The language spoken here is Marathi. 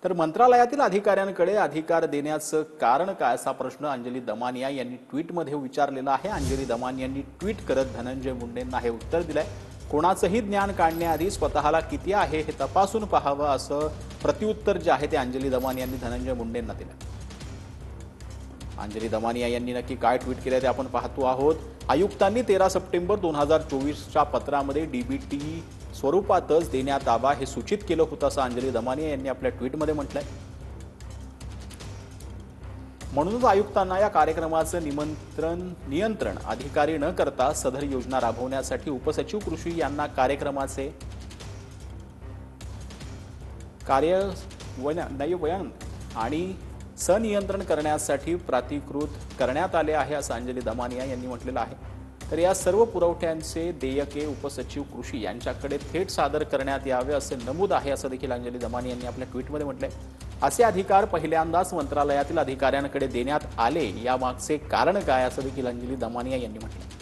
तर मंत्रालयातील अधिकाऱ्यांकडे अधिकार देण्याचं कारण काय असा प्रश्न अंजली दमानिया यांनी ट्विटमध्ये विचारलेला आहे। अंजली दमानिया यांनी ट्विट करत धनंजय मुंडेंना हे उत्तर दिलंय। कोणाचंही ज्ञान काढण्याआधी स्वतःला किती आहे हे तपासून पाहावं असं प्रत्युत्तर जे आहे ते अंजली दमानिया यांनी धनंजय मुंडेंना दिलं। अंजली दमानिया यांनी नक्की काय ट्विट केलं ते आपण पाहतो आहोत। आयुक्तांनी 13 सप्टेंबर 2024च्या पत्रामध्ये डीबीटी स्वरूपातच देण्यात यावा हे सूचित केलं होतं असं अंजली दमानिया यांनी आपल्या ट्विटमध्ये म्हटलंय। म्हणूनच आयुक्तांना या कार्यक्रमाचं नियंत्रण अधिकारी न करता सदर योजना राबवण्यासाठी उपसचिव कृषी यांना कार्यक्रमाचे कार्यान्वयन आणि सनियंत्रण करण्यासाठी प्राधिकृत करण्यात आले आहे असं अंजली दमानिया यांनी म्हटलेलं आहे। तर या सर्व पुरवठ्यांचे देयके उपसचिव कृषी यांच्याकडे थेट सादर करण्यात यावे असे नमूद आहे असं देखील अंजली दमानिया यांनी आपल्या ट्विटमध्ये म्हटलंय। असे अधिकार पहिल्यांदाच मंत्रालयातील अधिकाऱ्यांकडे देण्यात आले, यामागचे कारण काय असं देखील अंजली दमानिया यांनी म्हटलं।